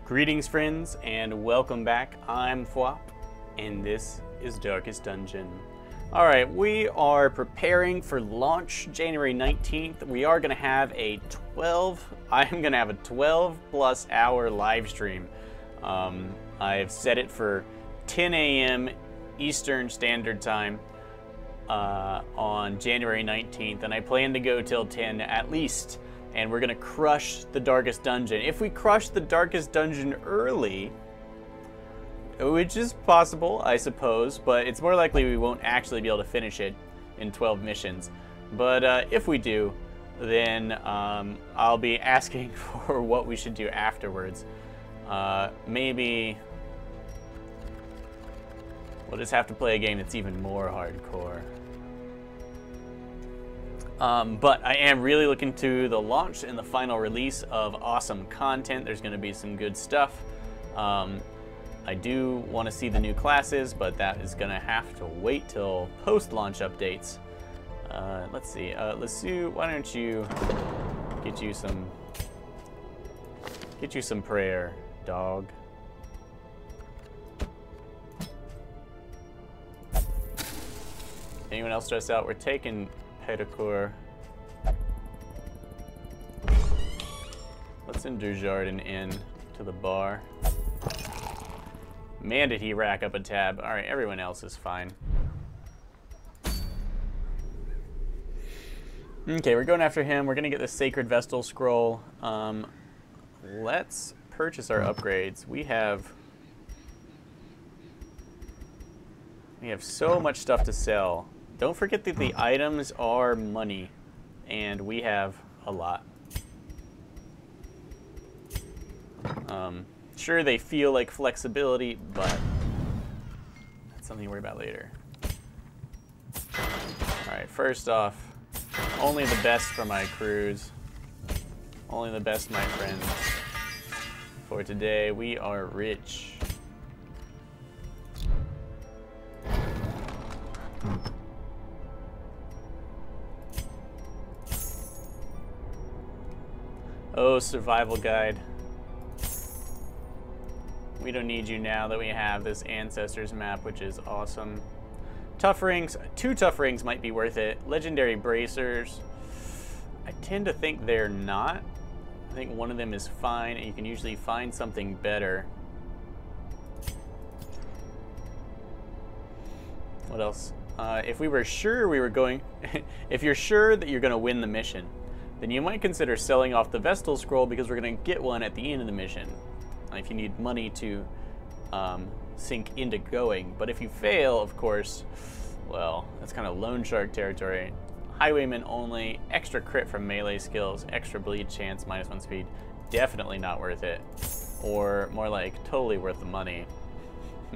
Greetings friends and welcome back. I'm Phwop and this is Darkest Dungeon. Alright, we are preparing for launch January 19th. We are going to have a 12 plus hour live stream. I've set it for 10 a.m. Eastern Standard Time on January 19th, and I plan to go till 10 at least. And we're gonna crush the Darkest Dungeon. If we crush the Darkest Dungeon early, which is possible, I suppose, but it's more likely we won't actually be able to finish it in 12 missions. But if we do, then I'll be asking for what we should do afterwards. Maybe we'll just have to play a game that's even more hardcore. But I am really looking to the launch and the final release of awesome content. There's going to be some good stuff. I do want to see the new classes, but that is going to have to wait till post-launch updates. Let's see. Lasu, why don't you get you some prayer, dog. Anyone else stressed out? We're taking pedicure. Let's send Dujardin in to the bar. Man, did he rack up a tab. Alright, everyone else is fine. Okay, we're going after him. We're going to get the Sacred Vestal Scroll. Let's purchase our upgrades. We have so much stuff to sell. Don't forget that the items are money, and we have a lot. Sure, they feel like flexibility, but that's something to worry about later. Alright, first off, only the best for my crews. Only the best, my friends. For today, we are rich. Oh, survival guide. We don't need you now that we have this Ancestors map, which is awesome. Tough rings, 2 tough rings might be worth it. Legendary bracers, I tend to think they're not. I think one of them is fine, and you can usually find something better. What else? If we were sure we were going, if you're sure that you're going to win the mission, then you might consider selling off the Vestal Scroll because we're going to get one at the end of the mission. If you need money to sink into going. But if you fail, of course, well, that's kind of loan shark territory. Highwayman only, extra crit from melee skills, extra bleed chance, -1 speed. Definitely not worth it. Or more like totally worth the money.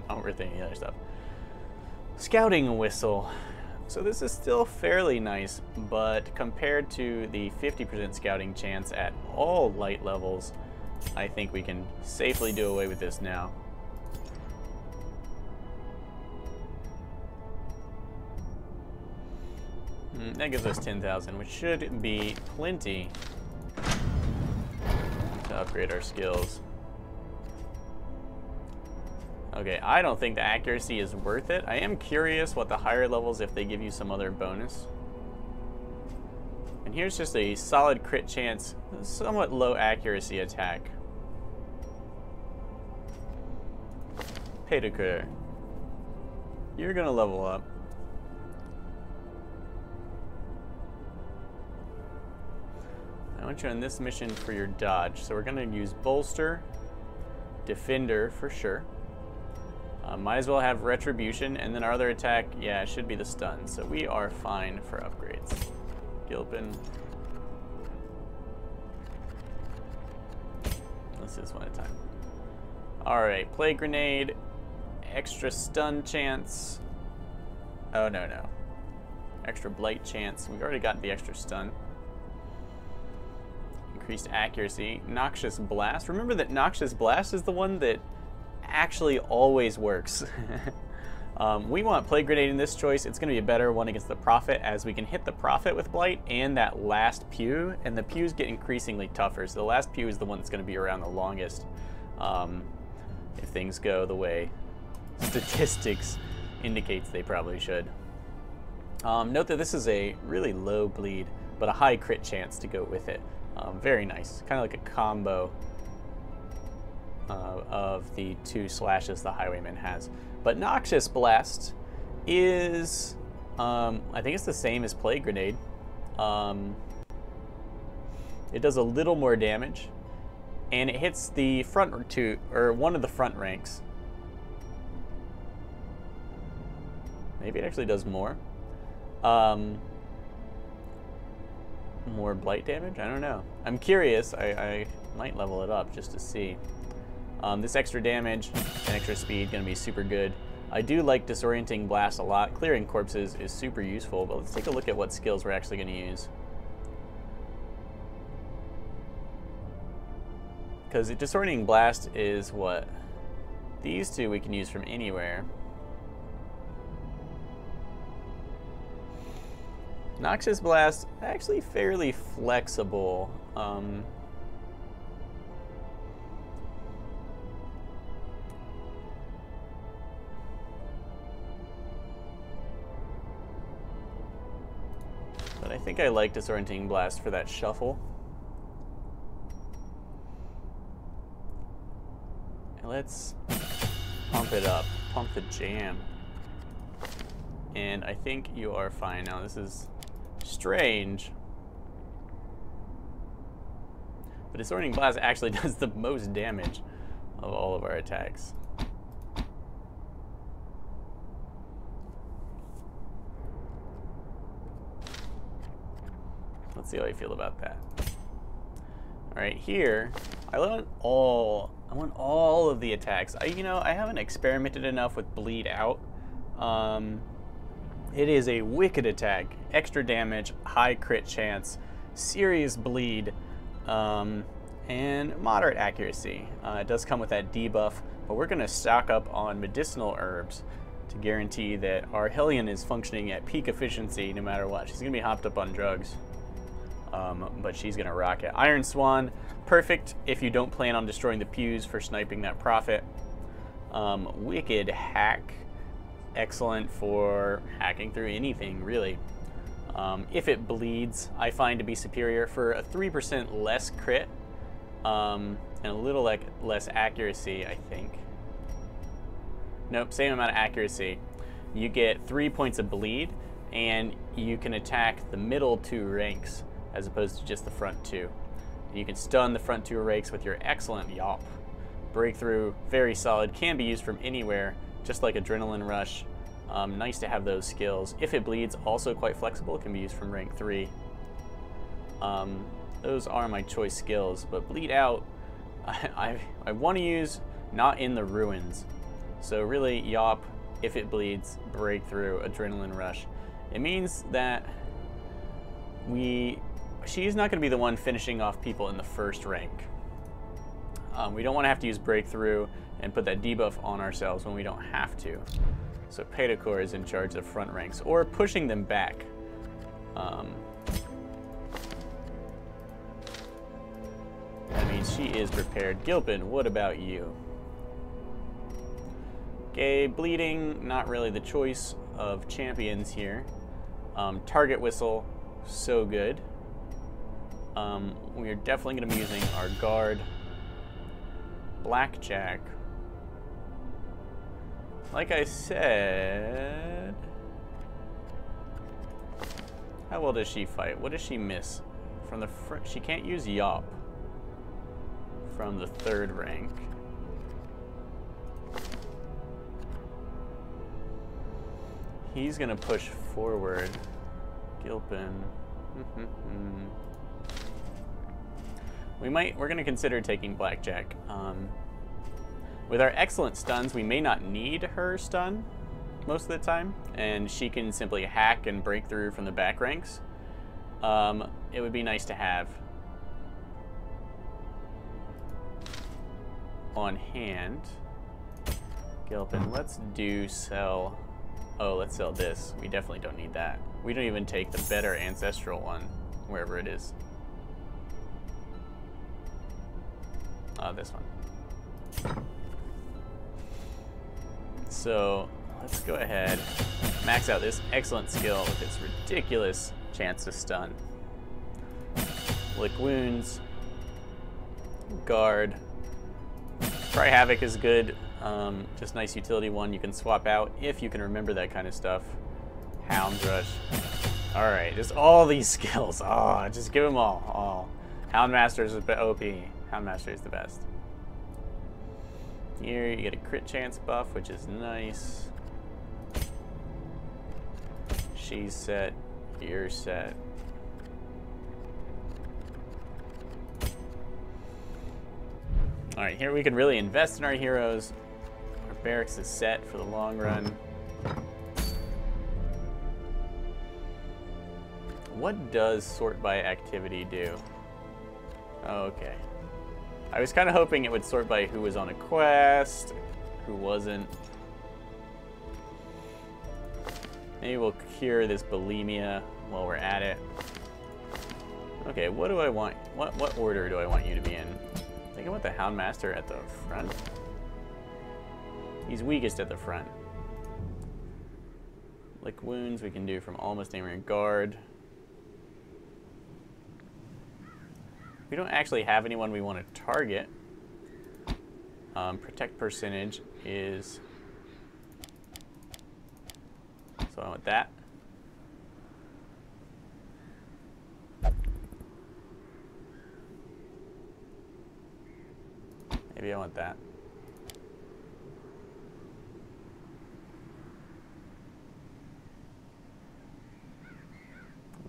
Not worth any other stuff. Scouting whistle. So this is still fairly nice, but compared to the 50% scouting chance at all light levels, I think we can safely do away with this now. That gives us 10,000, which should be plenty to upgrade our skills. Okay, I don't think the accuracy is worth it. I am curious what the higher levels, if they give you some other bonus. And here's just a solid crit chance, somewhat low accuracy attack. Pedicure. You're gonna level up. I want you on this mission for your dodge. So we're gonna use bolster, defender for sure. Might as well have retribution, and then our other attack, yeah, it should be the stun. So we are fine for upgrades. Gilpin. Let's do this one at a time. Alright, plague grenade, extra stun chance. Oh, no. Extra blight chance. We've already got the extra stun. Increased accuracy. Noxious blast. Remember that Noxious blast is the one that actually always works. We want plague grenade in this choice. It's going to be a better one against the prophet, as we can hit the prophet with blight and that last pew, and the pews get increasingly tougher. So the last pew is the one that's going to be around the longest. if things go the way statistics indicates they probably should. Note that this is a really low bleed, but a high crit chance to go with it. Very nice, kind of like a combo of the 2 slashes the Highwayman has. But Noxious Blast is, I think it's the same as Plague Grenade. It does a little more damage, and it hits the front two, or one of the front ranks. Maybe it actually does more. More blight damage? I don't know. I'm curious. I might level it up just to see. This extra damage and extra speed going to be super good. I do like Disorienting Blast a lot. Clearing corpses is super useful, but let's take a look at what skills we're actually going to use. Because Disorienting Blast is what? These two we can use from anywhere. Noxious Blast, actually fairly flexible. But I think I like Disorienting Blast for that shuffle. And let's pump it up, pump the jam. And I think you are fine now. This is strange. But Disorienting Blast actually does the most damage of all of our attacks. Let's see how I feel about that. All right, here, I want all of the attacks. You know, I haven't experimented enough with Bleed Out. It is a wicked attack, extra damage, high crit chance, serious bleed, and moderate accuracy. It does come with that debuff, but we're going to stock up on medicinal herbs to guarantee that our Hellion is functioning at peak efficiency no matter what. She's going to be hopped up on drugs, but she's going to rock it. Iron Swan, perfect if you don't plan on destroying the pews for sniping that prophet. Wicked Hack, excellent for hacking through anything, really. If it bleeds, I find to be superior for a 3% less crit and a little less accuracy, I think. Nope, same amount of accuracy. You get 3 points of bleed, and you can attack the middle 2 ranks as opposed to just the front 2. You can stun the front 2 ranks with your excellent Yawp. Breakthrough, very solid, can be used from anywhere, just like Adrenaline Rush. Nice to have those skills. If it bleeds, also quite flexible, can be used from rank 3. Those are my choice skills, but Bleed Out, I want to use not in the ruins. So really, Yawp, if it bleeds, Breakthrough, Adrenaline Rush. It means that she's not going to be the one finishing off people in the first rank. We don't want to have to use Breakthrough and put that debuff on ourselves when we don't have to. So Pedicor is in charge of front ranks, or pushing them back. That means she is prepared. Gilpin, what about you? Okay, bleeding, not really the choice of champions here. Target Whistle, so good. We are definitely going to be using our guard. Blackjack. Like I said, how well does she fight? What does she miss? From the she can't use Yawp from the 3rd rank. He's gonna push forward. Gilpin. We're gonna consider taking Blackjack. With our excellent stuns, we may not need her stun most of the time, and she can simply hack and break through from the back ranks. It would be nice to have on hand. Gilpin, let's sell. Oh, let's sell this. We definitely don't need that. We don't even take the better ancestral one, wherever it is. This one. So let's go ahead, max out this excellent skill with its ridiculous chance to stun. Lick wounds, guard. Cry Havoc is good, just nice utility one you can swap out if you can remember that kind of stuff. Hound Rush. Alright, just all these skills. Oh, just give them all. Oh. Houndmaster is OP. Houndmaster is the best. Here you get a crit chance buff, which is nice. She's set. You're set. Alright, here we can really invest in our heroes. Our barracks is set for the long run. What does sort by activity do? Okay. I was kind of hoping it would sort by who was on a quest, who wasn't. Maybe we'll cure this bulimia while we're at it. Okay, what do I want? What order do I want you to be in? I think I want the Houndmaster at the front. He's weakest at the front. Lick wounds we can do from almost anywhere. Guard. We don't actually have anyone we want to target. Protect percentage is... So I want that. Maybe I want that.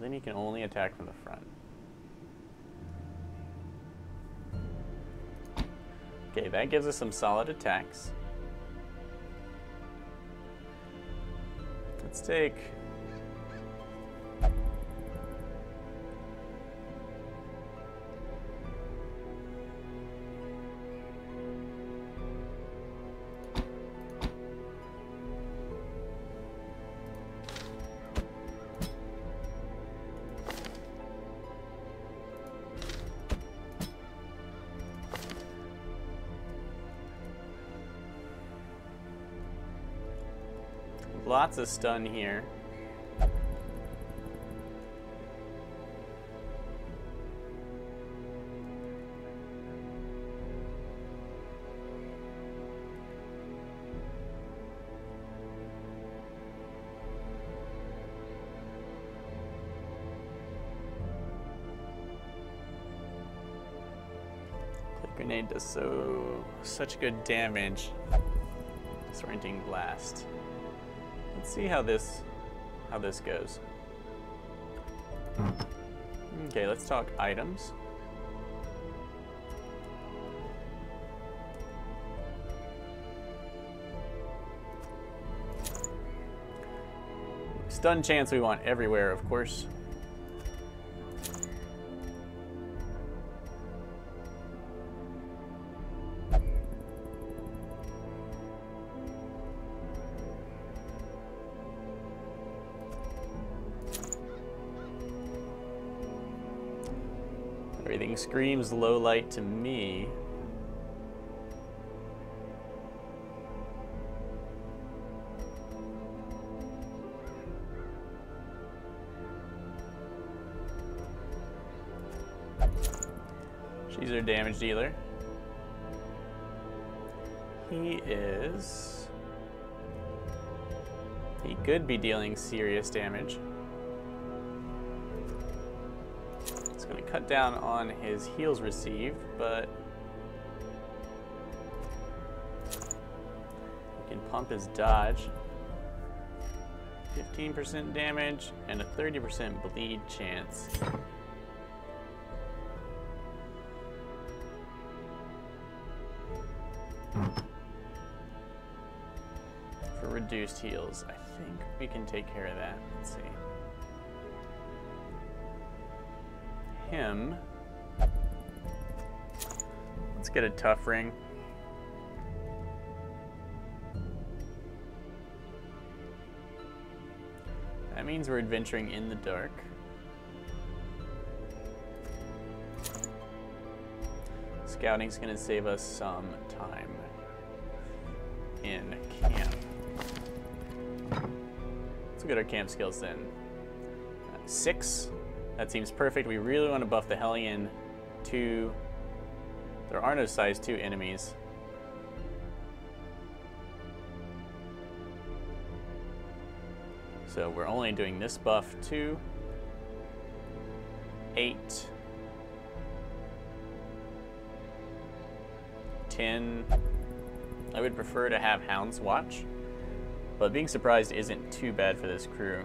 Then he can only attack from the front. Okay, that gives us some solid attacks. Let's take... Lots of stun here. Click grenade does such good damage. Disorienting blast. Let's see how this goes. Okay, let's talk items. Stun chance we want everywhere, of course. Everything screams low light to me. She's our damage dealer. He could be dealing serious damage. Going to cut down on his heals received, but we can pump his dodge. 15% damage and a 30% bleed chance. For reduced heals, I think we can take care of that. Let's see. Him. Let's get a tough ring. That means we're adventuring in the dark. Scouting's going to save us some time in camp. Let's look at our camp skills then. 6. That seems perfect. We really want to buff the Hellion to... There are no size 2 enemies. So we're only doing this buff to 8, 10. I would prefer to have Hound's Watch, but being surprised isn't too bad for this crew.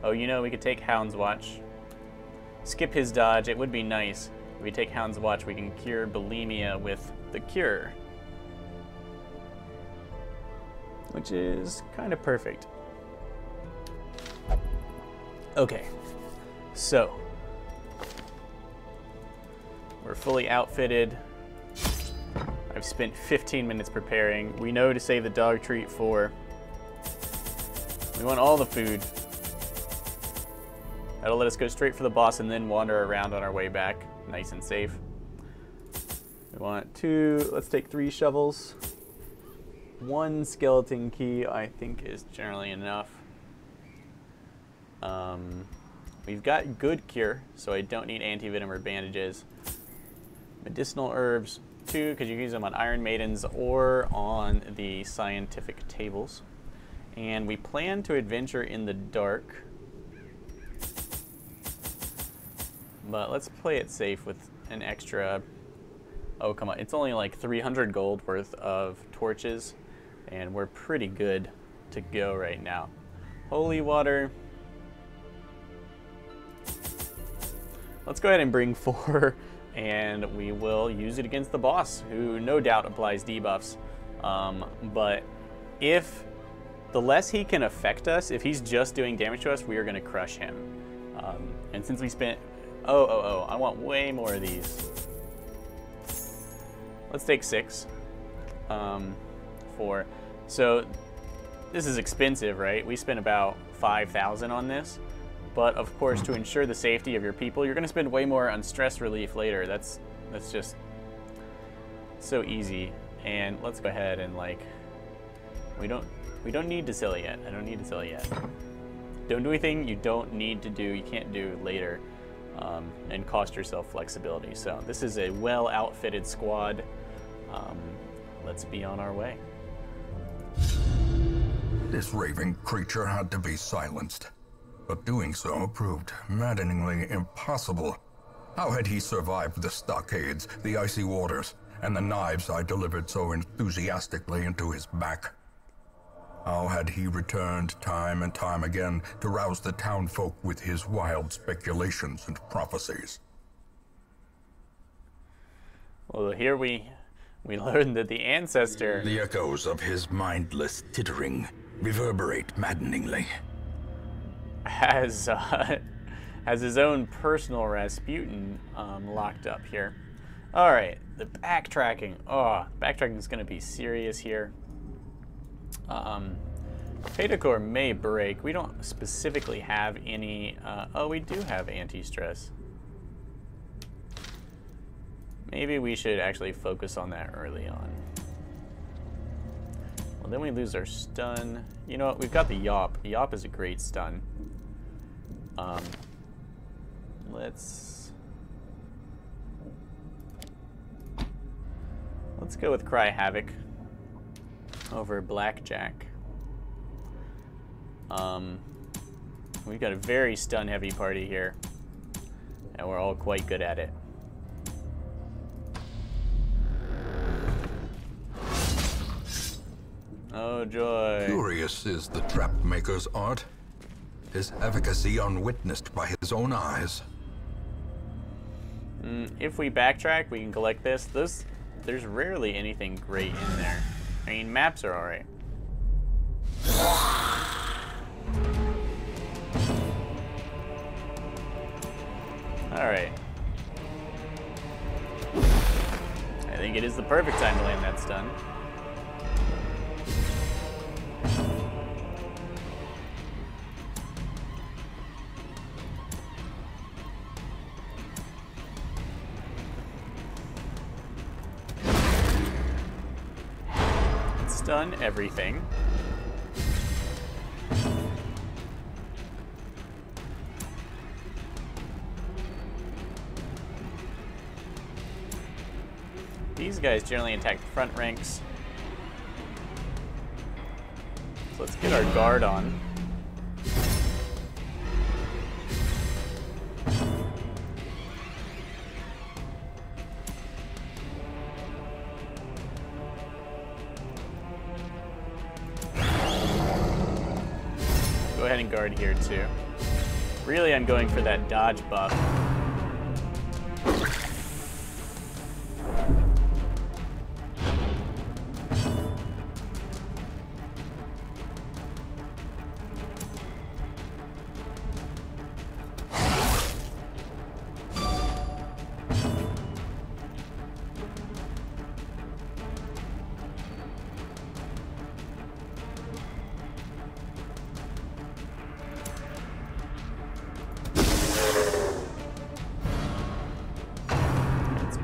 Oh, you know, we could take Hound's Watch, skip his dodge. It would be nice. If we take Hound's Watch, we can cure bulimia with the cure, which is kind of perfect. Okay, so we're fully outfitted. I've spent 15 minutes preparing. We know to save the dog treat for. We want all the food. That'll let us go straight for the boss and then wander around on our way back, nice and safe. We want 2, let's take 3 shovels. 1 skeleton key, I think, is generally enough. We've got good cure, so I don't need anti-venom or bandages. Medicinal herbs, 2, because you can use them on Iron Maidens or on the scientific tables. And we plan to adventure in the dark. But let's play it safe with an extra... Oh, come on. It's only like 300 gold worth of torches, and we're pretty good to go right now. Holy water. Let's go ahead and bring 4, and we will use it against the boss, who no doubt applies debuffs. But if the less he can affect us, if he's just doing damage to us, we are going to crush him. And since we spent... Oh, I want way more of these. Let's take 6. 4. So this is expensive, right? We spent about 5,000 on this. But of course, to ensure the safety of your people, you're going to spend way more on stress relief later. That's just so easy. And let's go ahead and, like, we don't need to sell it yet. I don't need to sell it yet. Don't do anything you don't need to do. You can't do later, and cost yourself flexibility. So this is a well outfitted squad. Let's be on our way. This raving creature had to be silenced. But doing so proved maddeningly impossible. How had he survived the stockades, the icy waters, and the knives I delivered so enthusiastically into his back? How had he returned time and time again to rouse the townfolk with his wild speculations and prophecies? Well, here we learned that the ancestor... The echoes of his mindless tittering reverberate maddeningly. Has his own personal Rasputin locked up here. All right, the backtracking. Oh, backtracking is going to be serious here. Petacore may break. We don't specifically have any... oh, we do have anti-stress. Maybe we should actually focus on that early on. Well, then we lose our stun. You know what? We've got the Yawp. The Yawp is a great stun. Let's go with Cry Havoc over Blackjack. We've got a very stun heavy party here, and we're all quite good at it. Oh joy. Curious is the trap maker's art. His efficacy unwitnessed by his own eyes. If we backtrack, we can collect this. There's rarely anything great in there. I mean, maps are alright. Alright. I think it is the perfect time to land that stun. stun everything. These guys generally attack the front ranks. So let's get our guard on. Go ahead and guard here too. Really, I'm going for that dodge buff.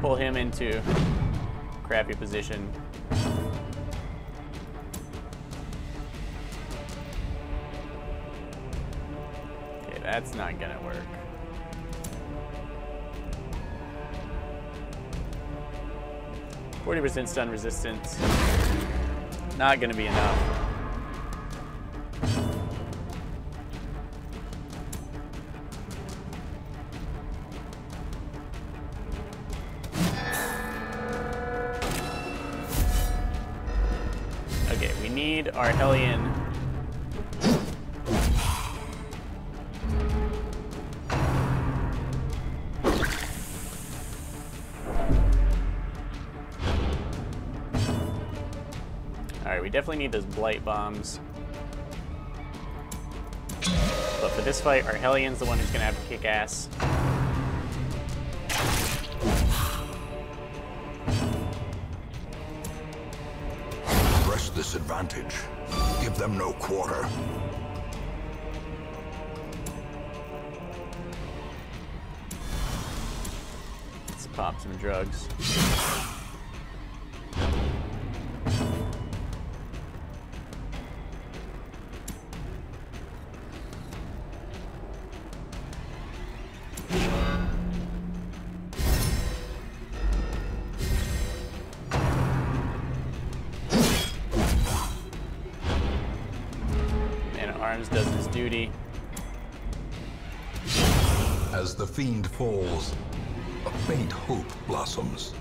Pull him into crappy position. Okay, that's not gonna work. %40 stun resistance. Not gonna be enough. Our Hellion. Alright, we definitely need those blight bombs. But for this fight, our Hellion's the one who's gonna have to kick ass. Disadvantage. Give them no quarter. Let's pop some drugs. Does his duty. As the fiend falls, a faint hope blossoms.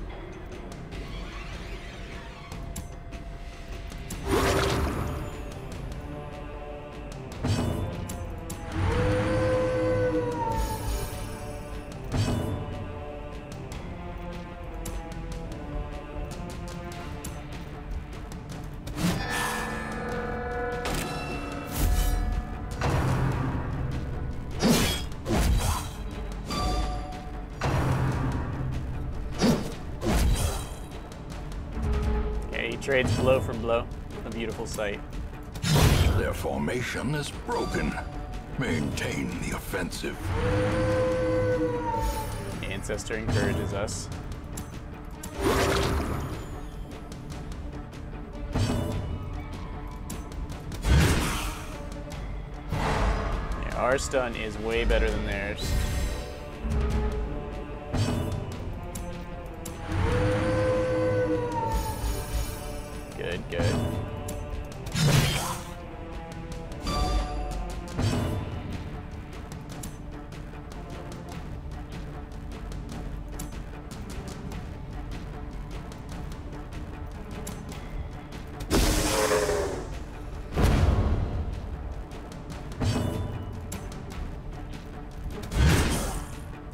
Trades blow for blow. A beautiful sight. Their formation is broken. Maintain the offensive. Ancestor encourages us. Yeah, our stun is way better than theirs. Good.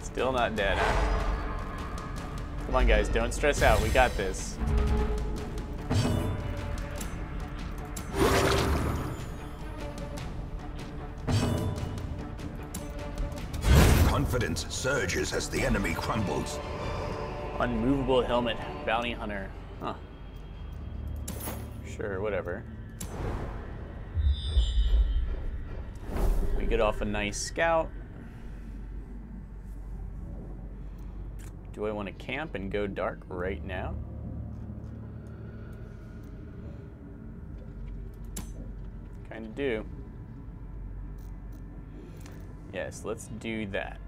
Still not dead, huh? Come on, guys, don't stress out. We got this. Confidence surges as the enemy crumbles. Unmovable helmet, bounty hunter. Huh. Sure, whatever. We get off a nice scout. Do I want to camp and go dark right now? trying to do. Yes, let's do that.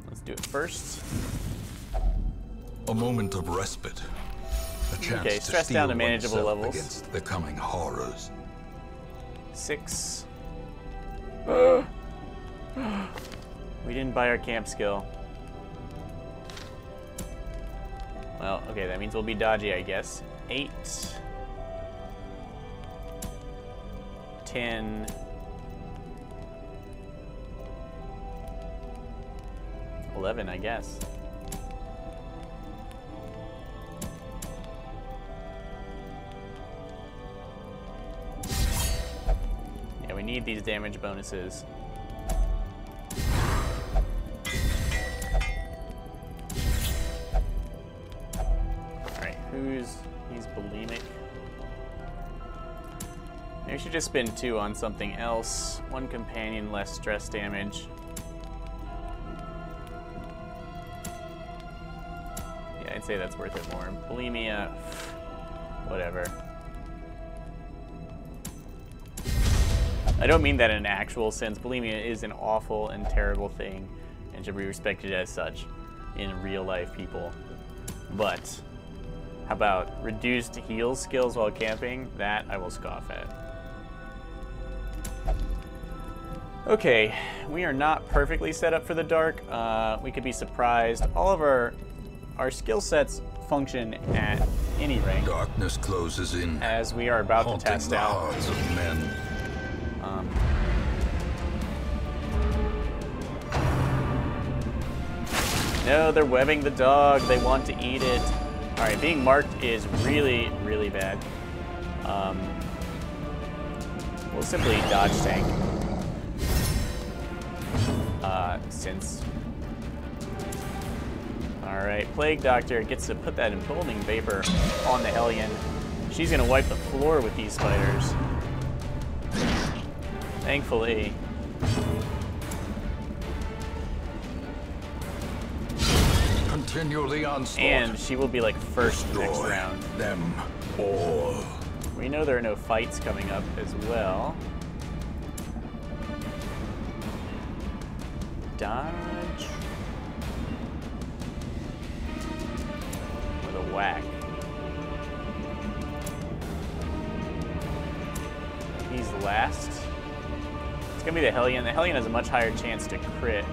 Let's do it first. A moment of respite. A chance Okay, stress down to manageable levels. Against the coming horrors. 6. We didn't buy our camp skill. Well, okay, that means we'll be dodgy, I guess. 8. 10. 11, I guess. Yeah, we need these damage bonuses. He's bulimic. Maybe we should just spend 2 on something else. 1 companion, less stress damage. Yeah, I'd say that's worth it more. Bulimia, whatever. I don't mean that in an actual sense. Bulimia is an awful and terrible thing and should be respected as such in real life people. But how about reduced heal skills while camping? That I will scoff at. Okay, we are not perfectly set up for the dark. We could be surprised. All of our skill sets function at any rank. Darkness closes in, as we are about to test the out. hearts of men. No, they're webbing the dog. They want to eat it. All right, being marked is really, really bad. We'll simply dodge tank. Since... All right, Plague Doctor gets to put that emboldening vapor on the Hellion. She's gonna wipe the floor with these spiders. Thankfully. Continue the onslaught. And she will be like first next round. Them all. We know there are no fights coming up as well. Dodge. With a whack. He's last. It's gonna be the Hellion. The Hellion has a much higher chance to crit.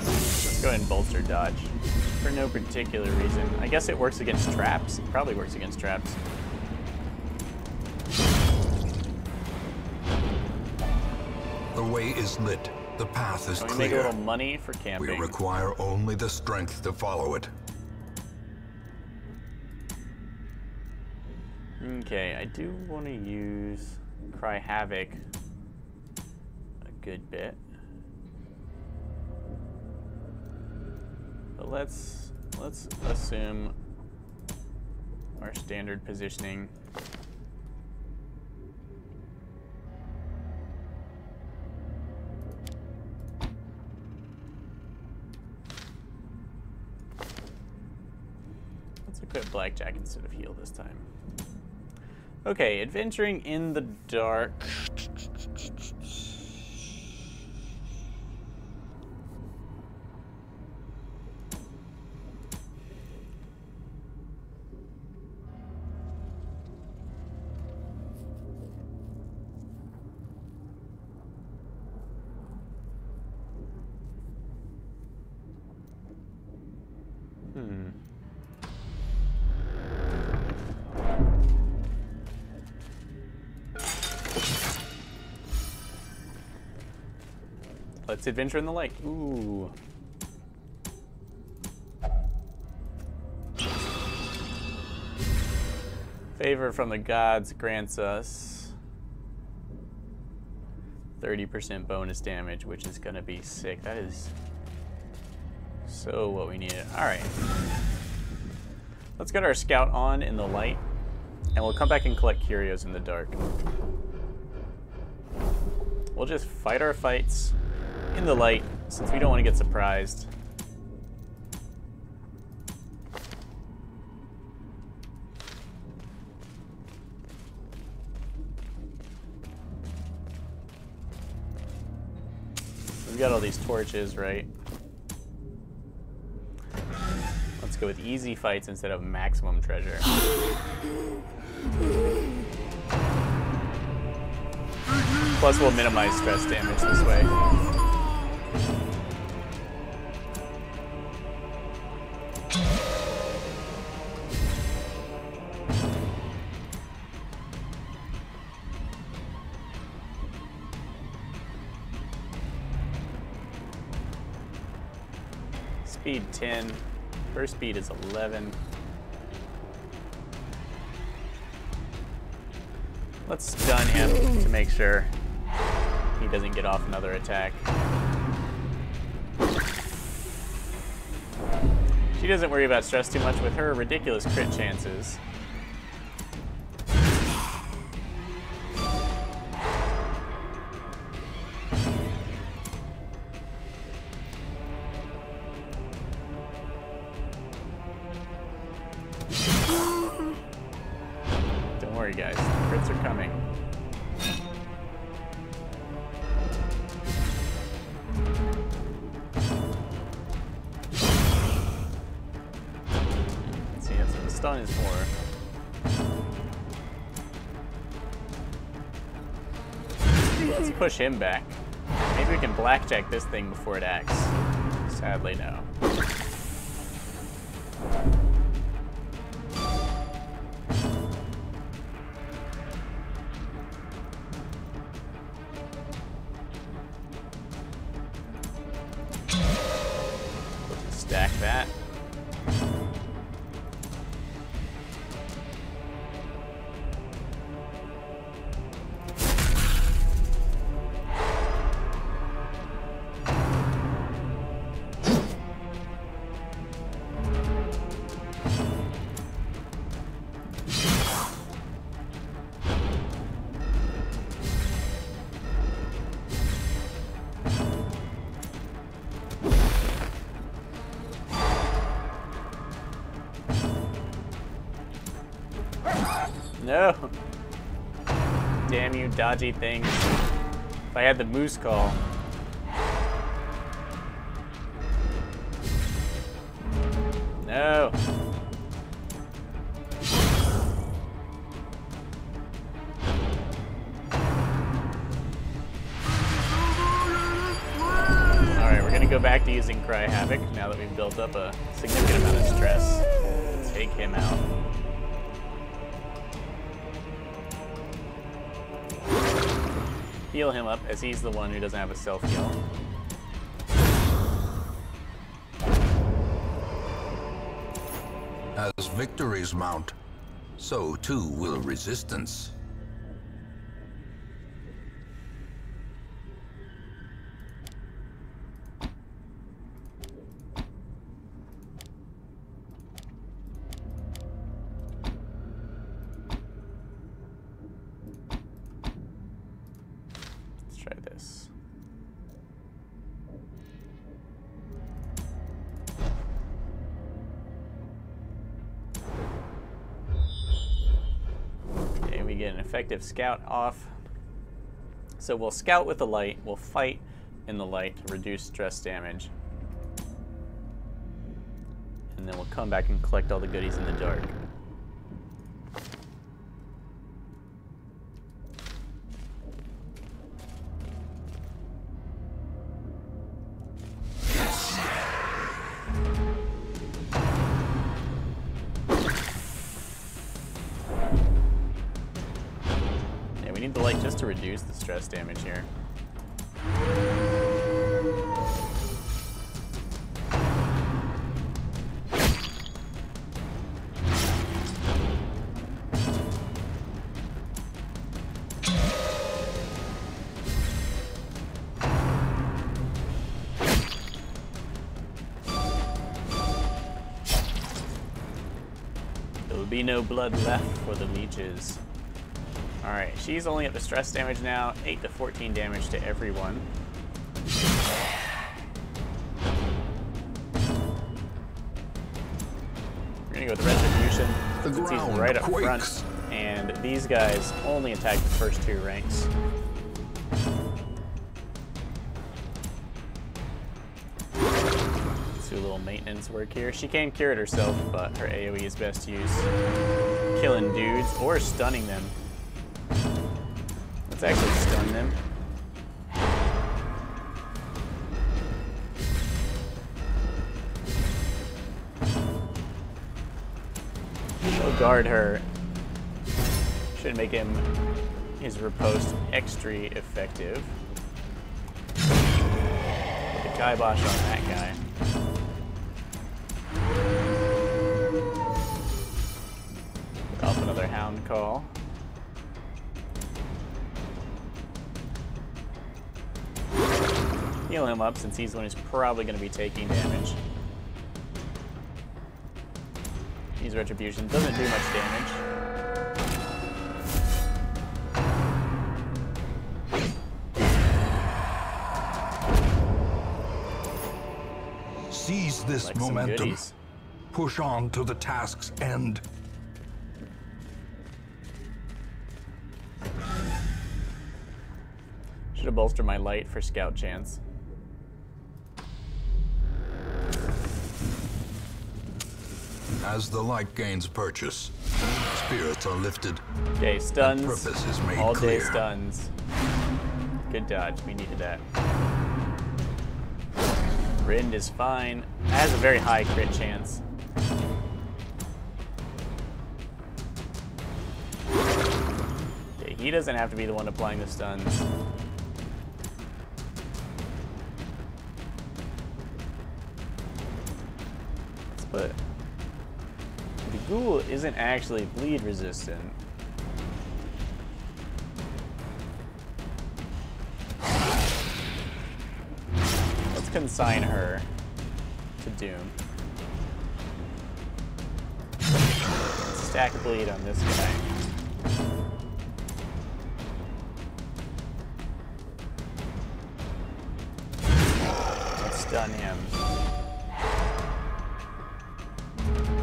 Let's go ahead and bolster dodge. For no particular reason. I guess it works against traps. It probably works against traps. The way is lit. The path is Can we clear. make a little money for camping? We require only the strength to follow it. Okay, I do want to use Cry Havoc a good bit. But let's assume our standard positioning. Let's equip Blackjack instead of heal this time. Okay, adventuring in the dark. Let's adventure in the lake. Ooh. Favor from the gods grants us 30% bonus damage, which is gonna be sick. That is so what we needed. All right. Let's get our scout on in the light, and we'll come back and collect curios in the dark. We'll just fight our fights in the light, since we don't want to get surprised. got all these torches, right? Let's go with easy fights instead of maximum treasure. Plus we'll minimize stress damage this way. Speed 10. First speed is 11. Let's stun him to make sure he doesn't get off another attack. She doesn't worry about stress too much with her ridiculous crit chances. Don't worry, guys. The crits are coming. See, that's what the stun is for. Let's push him back. Maybe we can blackjack this thing before it acts. Sadly, no. Stack that. No! Damn you, dodgy things. If I had the moose call. No! Alright, we're gonna go back to using Cry Havoc now that we've built up a significant amount of stress. Take him out. Heal him up, as he's the one who doesn't have a self-heal. As victories mount, so too will resistance. Try this. Okay, we get an effective scout off. So we'll scout with the light, we'll fight in the light to reduce stress damage. And then we'll come back and collect all the goodies in the dark. We need the light just to reduce the stress damage here. There will be no blood left for the leeches. Alright, she's only at the stress damage now, 8 to 14 damage to everyone. We're gonna go with Retribution, since he's right up front, and these guys only attack the first 2 ranks. Do a little maintenance work here. She can cure it herself, but her AoE is best used killing dudes or stunning them. Let's actually stun them. We'll guard her. Should make his riposte extra effective. Put the kibosh on that guy. Off another hound call. Heal him up since he's the one who's probably going to be taking damage. Use retribution. Doesn't do much damage. Seize this Like momentum. Push on to the task's end. Should have bolstered my light for scout chance. As the light gains purchase, spirits are lifted. Okay, stuns. And purpose is made All day clear. stuns. Good dodge. We needed that. Rind is fine. It has a very high crit chance. Okay, he doesn't have to be the one applying the stuns. But the ghoul isn't actually bleed resistant. Let's consign her to doom. Stack bleed on this guy. Let's stun him.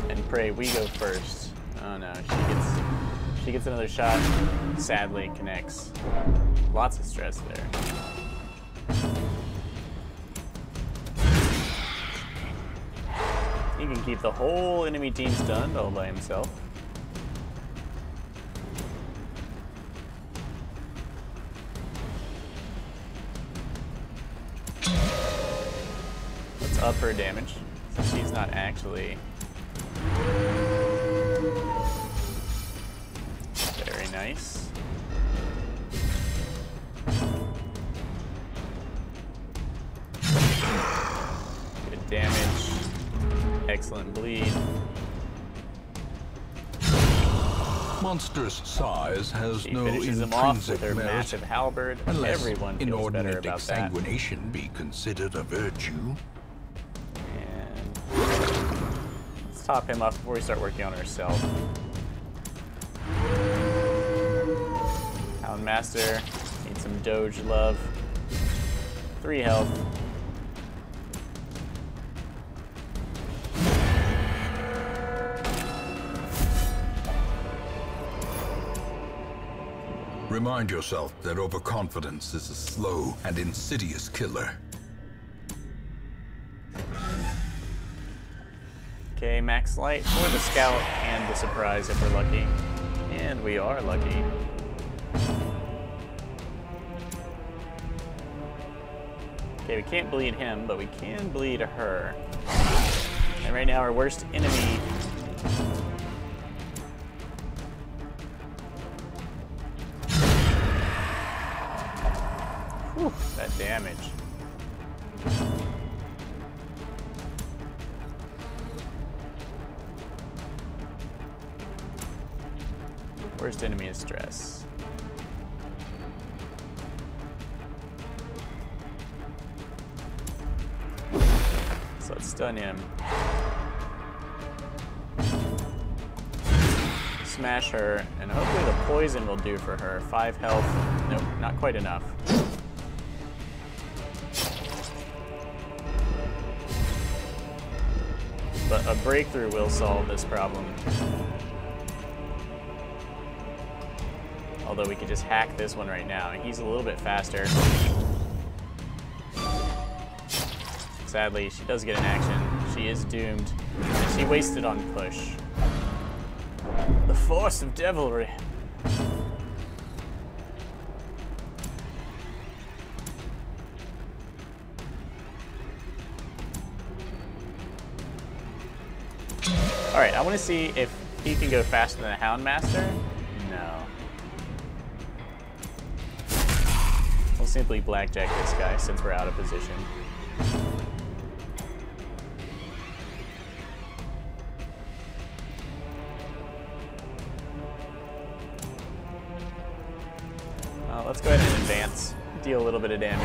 And pray we go first. Oh no, she gets another shot. Sadly, connects. Lots of stress there. He can keep the whole enemy team stunned all by himself. Let's up her damage, since she's not actually... Very nice. Good damage. Excellent bleed. Monstrous size has She no finishes him off intrinsic with her merit, massive halberd. unless Everyone feels better inordinate about that. exsanguination be considered a virtue. And let's top him up before we start working on herself. Houndmaster needs some doge love. 3 health. Remind yourself that overconfidence is a slow and insidious killer. Okay, max light for the scout and the surprise if we're lucky. And we are lucky. Okay, we can't bleed him, but we can bleed her. And right now our worst enemy... Whew, that damage. Worst enemy is stress. So let's stun him. Smash her, and hopefully the poison will do for her. 5 health. Nope, not quite enough. But a breakthrough will solve this problem. Although we could just hack this one right now. He's a little bit faster. Sadly, she does get an action. She is doomed. And she wasted on push. The force of devilry. Alright, I want to see if he can go faster than a Houndmaster. No. We'll simply blackjack this guy since we're out of position. Let's go ahead and advance. Deal a little bit of damage.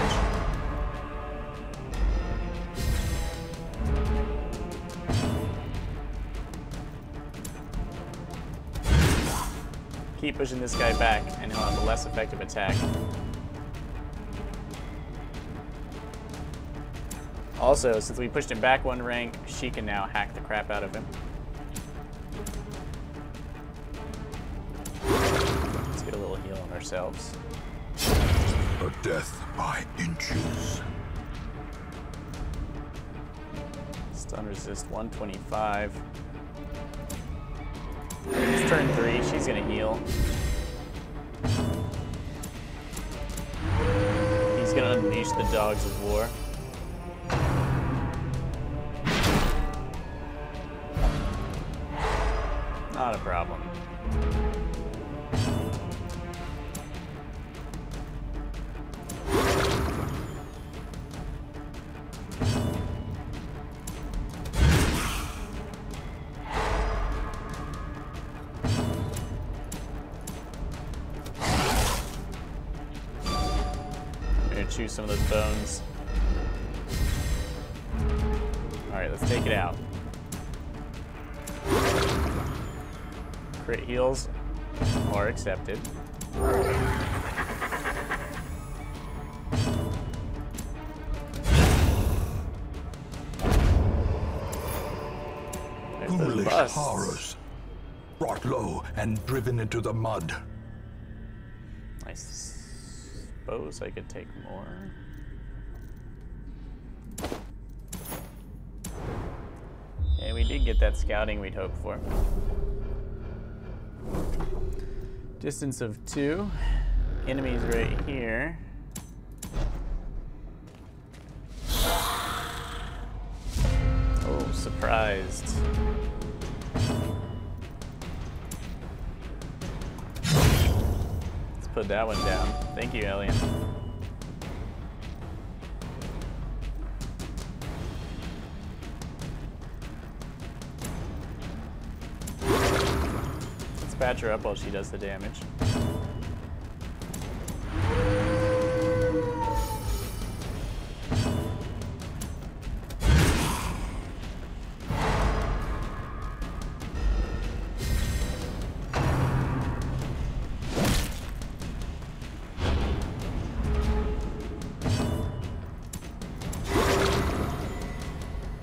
Keep pushing this guy back, and he'll have a less effective attack. Also, since we pushed him back one rank, she can now hack the crap out of him. Let's get a little heal on ourselves. A death by inches. Stun resist 125. It's turn 3, she's gonna heal. He's gonna unleash the dogs of war. Not a problem. Choose some of those bones. Alright, let's take it out. Crit heals are accepted. Ghoulish horrors, brought low and driven into the mud. I suppose I could take more. Okay, we did get that scouting we'd hoped for. Distance of 2. Enemies right here. Oh, surprised. Let's put that one down. Thank you, Alien. Let's patch her up while she does the damage.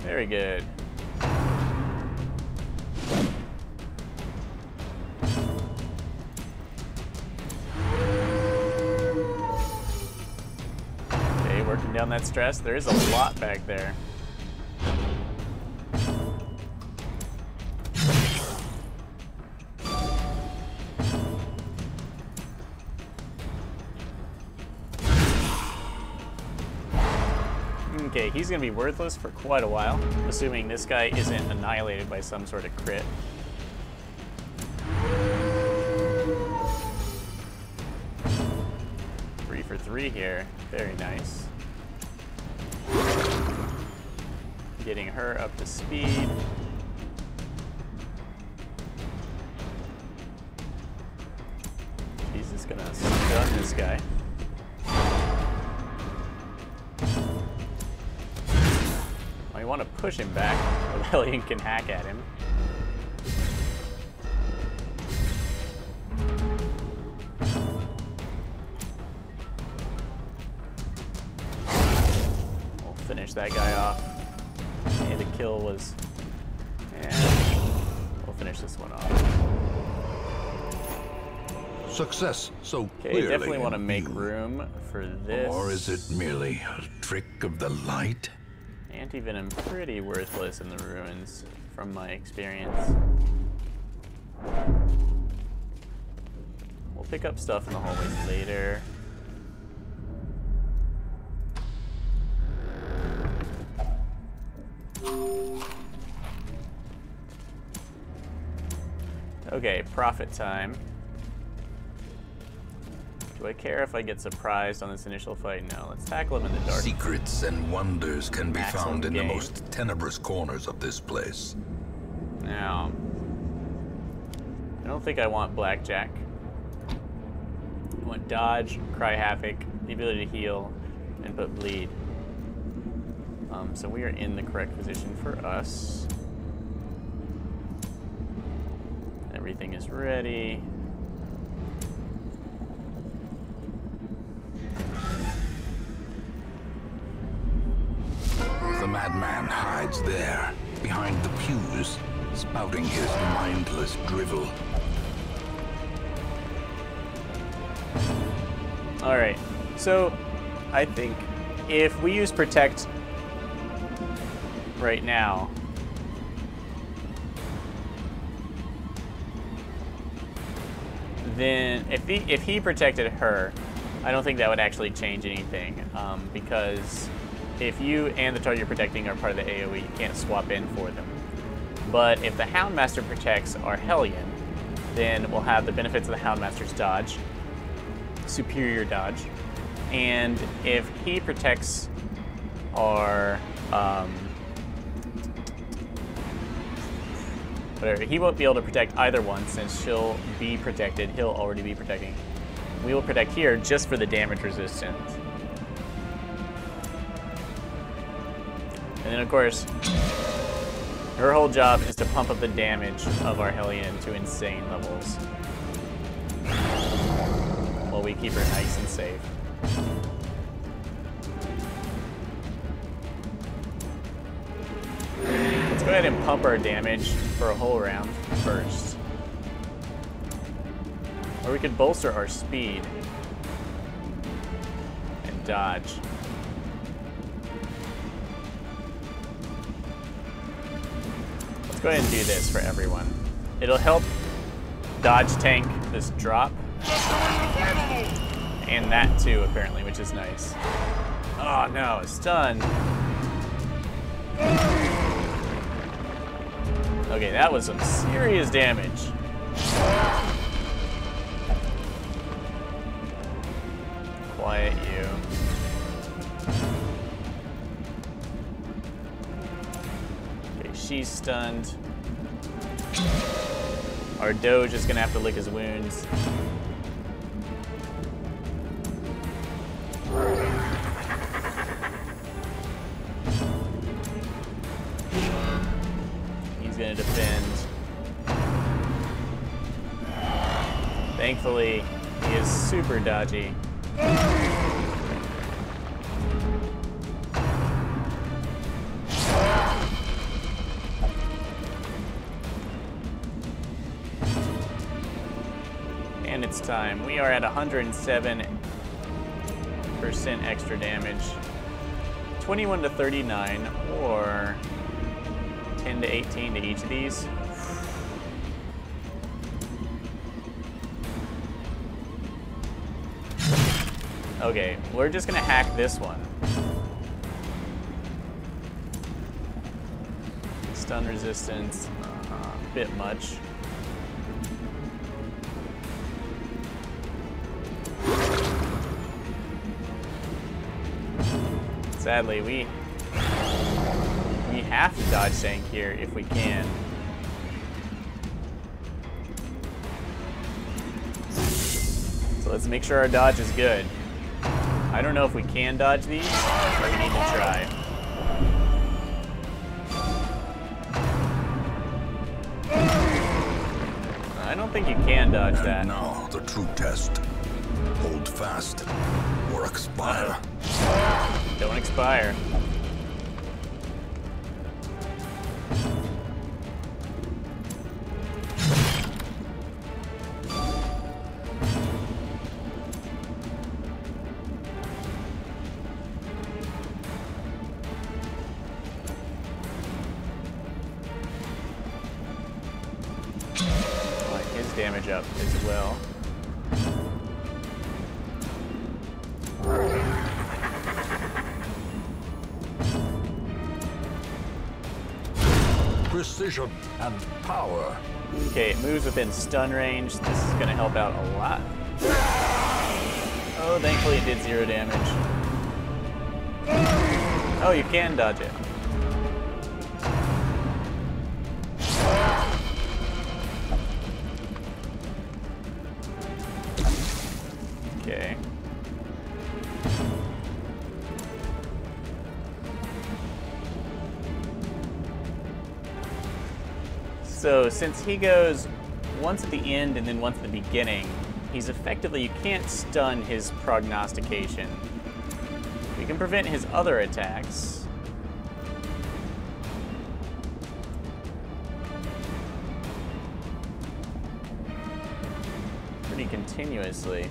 Very good. Okay, working down that stress. There is a lot back there. Okay, he's gonna be worthless for quite a while, assuming this guy isn't annihilated by some sort of crit. Three for 3 here. Very nice. Getting her up to speed. He's just gonna stun this guy. I want to push him back, so Alien can hack at him. We'll finish that guy off. And the kill was... And we'll finish this one off. Success so Okay, clearly definitely want to in make view. room for this. Or is it merely a trick of the light? Anti-venom pretty worthless in the ruins, from my experience. We'll pick up stuff in the hallways later. Okay, profit time. Do I care if I get surprised on this initial fight? No, let's tackle him in the dark. Secrets and wonders can be Maximum found in gain. the most tenebrous corners of this place. Now, I don't think I want blackjack. I want dodge, cry havoc, the ability to heal, and put bleed. So we are in the correct position for us. Everything is ready. The madman hides there, behind the pews, spouting his mindless drivel. Alright, so I think if we use protect right now, then if he protected her, I don't think that would actually change anything, because if you and the target you're protecting are part of the AoE, you can't swap in for them. But if the Houndmaster protects our Hellion, then we'll have the benefits of the Houndmaster's dodge, superior dodge, and if he protects our whatever, he won't be able to protect either one since she'll be protected. He'll already be protecting. We will protect here just for the damage resistance. And then, of course, her whole job is to pump up the damage of our Hellion to insane levels while we keep her nice and safe. Let's go ahead and pump our damage for a whole round first. Or we could bolster our speed and dodge. Let's go ahead and do this for everyone. It'll help dodge tank this drop. And that too, apparently, which is nice. Oh no, stun. Okay, that was some serious damage. Quiet you. Okay, she's stunned. Our Doge is gonna have to lick his wounds. Gonna defend. Thankfully, he is super dodgy. And it's time. We are at 107% extra damage. 21 to 39, or 10 to 18 to each of these. Okay, we're just gonna hack this one. Stun resistance, a bit much. Sadly, we have to dodge tank here if we can. So let's make sure our dodge is good. I don't know if we can dodge these, but we need to try. I don't think you can dodge that. And now the true test. Hold fast or expire. Don't expire. charge up as well. Precision and power. Okay, it moves within stun range. This is going to help out a lot. Oh, thankfully it did 0 damage. Oh, you can dodge it. Okay. So since he goes once at the end and then once at the beginning, he's effectively, you can't stun his prognostication. We can prevent his other attacks. Pretty continuously.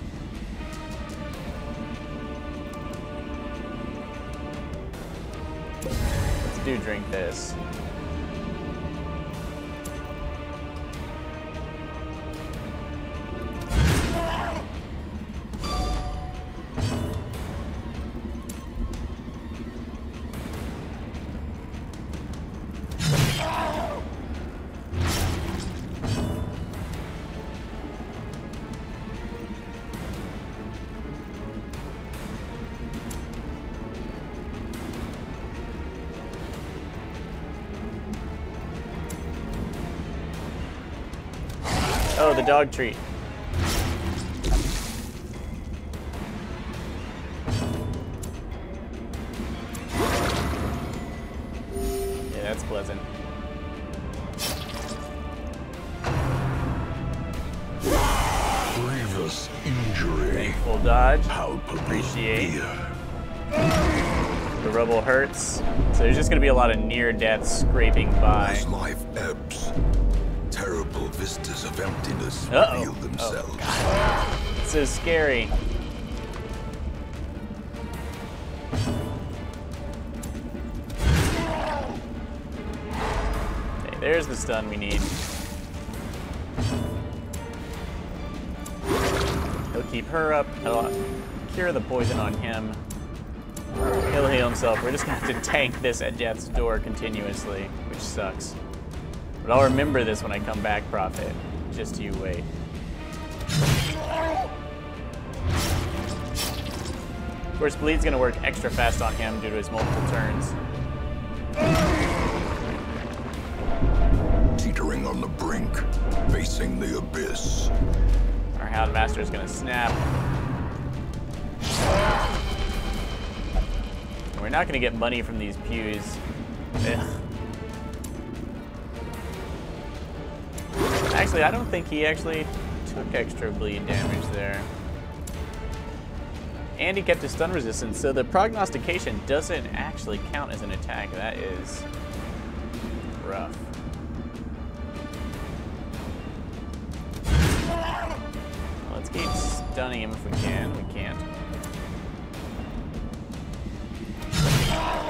Let's do drink this. Oh, the dog treat. Yeah, that's pleasant. Grievous injury. Thankful dodge. Palpable Appreciate. fear. The rubble hurts. So there's just going to be a lot of near death scraping by. As life ebbs, terrible vistas of emptiness Uh-oh. reveal themselves. Oh, it's so scary. Okay, there's the stun we need. He'll keep her up. He'll cure the poison on him. He'll heal himself. We're just going to have to tank this at death's door continuously, which sucks. But I'll remember this when I come back, Prophet. Just you wait. Of course, Bleed's going to work extra fast on him due to his multiple turns. Teetering on the brink, facing the abyss. Our Houndmaster is going to snap. And we're not going to get money from these pews. Ugh. Actually, I don't think he actually took extra bleed damage there. And he kept his stun resistance, so the prognostication doesn't actually count as an attack. That is rough. Let's keep stunning him if we can. We can't.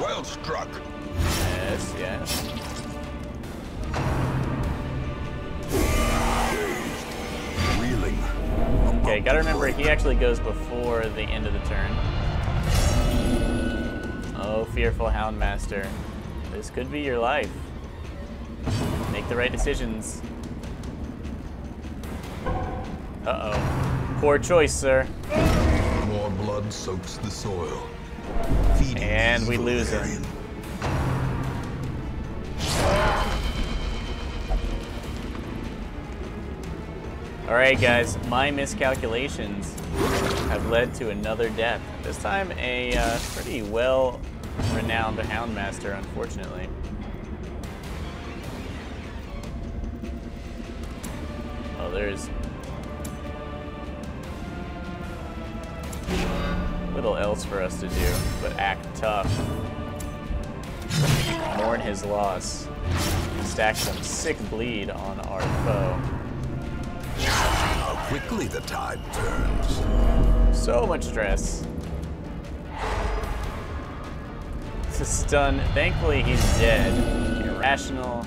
Well struck. Yes, yes. Reeling. Okay, gotta remember he actually goes before the end of the turn. Oh, fearful Houndmaster. This could be your life. Make the right decisions. Uh-oh. Poor choice, sir. More blood soaks the soil. Feeding And we evil lose him. therein. Alright guys, my miscalculations have led to another death. This time a pretty well-renowned Houndmaster, unfortunately. Oh, there's little else for us to do, but act tough. Mourn his loss. Stack some sick bleed on our foe. How quickly the tide turns. So much stress. This is stun. Thankfully, he's dead. Irrational.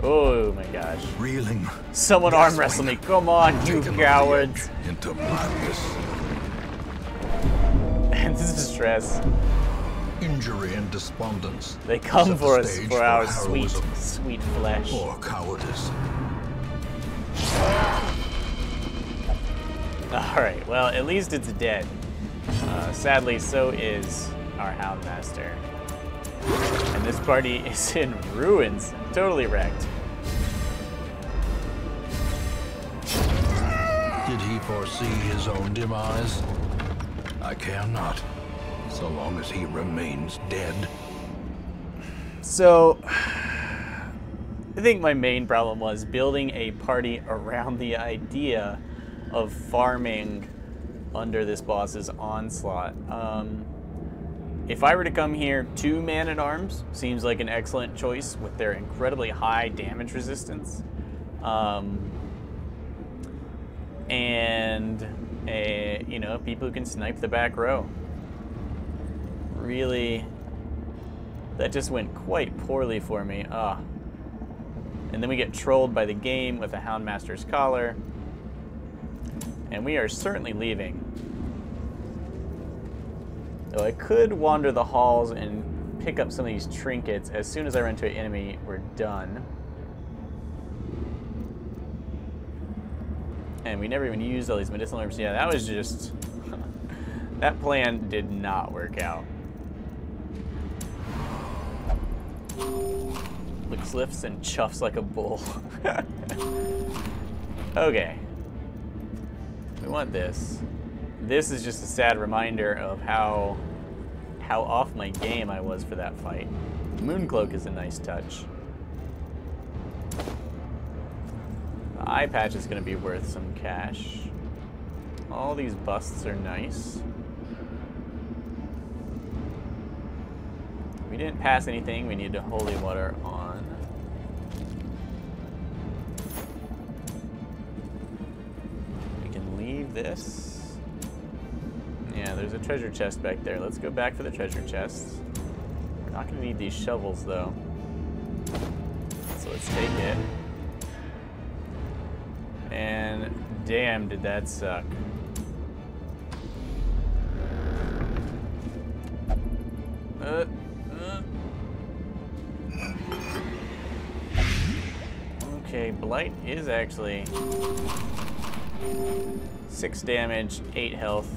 Oh my gosh. Reeling. Someone arm wrestle me. Come on, you Taken on the cowards. edge into madness. And this is stress. Injury and despondence. They come set the for us stage for our sweet, heroism sweet flesh. or cowardice. Alright, well, at least it's dead. Sadly, so is our Houndmaster. And this party is in ruins. Totally wrecked. Did he foresee his own demise? I care not, so long as he remains dead. So, I think my main problem was building a party around the idea of farming under this boss's onslaught. If I were to come here, 2 man-at-arms seems like an excellent choice with their incredibly high damage resistance. And you know, people who can snipe the back row. Really, that just went quite poorly for me. And then we get trolled by the game with a Houndmaster's collar. And we are certainly leaving. So I could wander the halls and pick up some of these trinkets. As soon as I run into an enemy, we're done. And we never even used all these medicinal herbs. Yeah, that was just... that plan did not work out. Licks, lifts, and chuffs like a bull. Okay. We want this. This is just a sad reminder of how off my game I was for that fight. Mooncloak is a nice touch. The eye patch is going to be worth some cash. All these busts are nice. We didn't pass anything. We need to holy water on. We can leave this. Yeah, there's a treasure chest back there. Let's go back for the treasure chest. We're not going to need these shovels, though. So let's take it. And damn, did that suck. Okay, Blight is actually 6 damage, 8 health.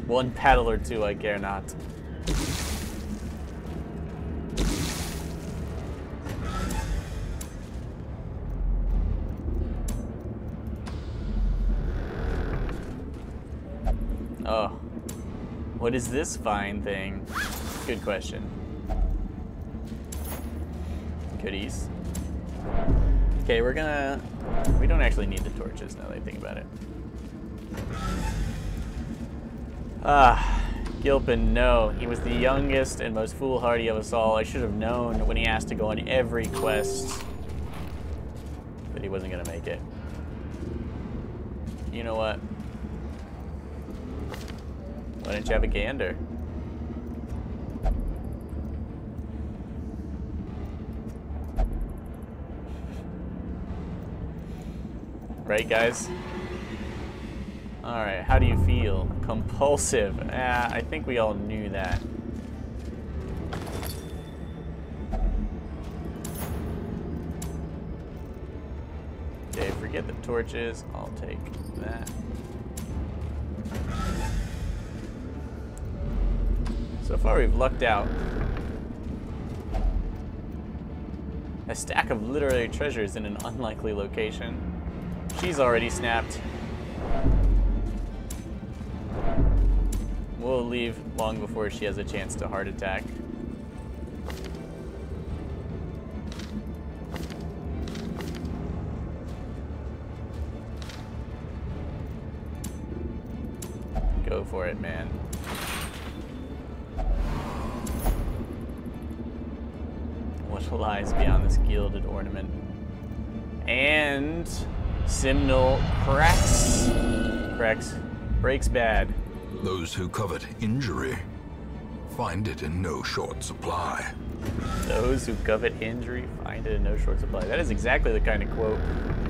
1 paddle or 2, I care not. Oh. What is this fine thing? Good question. Goodies. Okay, we don't actually need the torches now that I think about it. Gilpin, no. He was the youngest and most foolhardy of us all. I should have known when he asked to go on every quest that he wasn't gonna make it. You know what? Why didn't you have a gander? Right, guys? Alright, how do you feel? Compulsive. I think we all knew that. Okay, forget the torches. I'll take that. So far we've lucked out. A stack of literary treasures in an unlikely location. She's already snapped. We'll leave long before she has a chance to heart attack. Go for it, man. What lies beyond this gilded ornament? And Simnel cracks. Breaks bad. Those who covet injury find it in no short supply. Those who covet injury find it in no short supply. That is exactly the kind of quote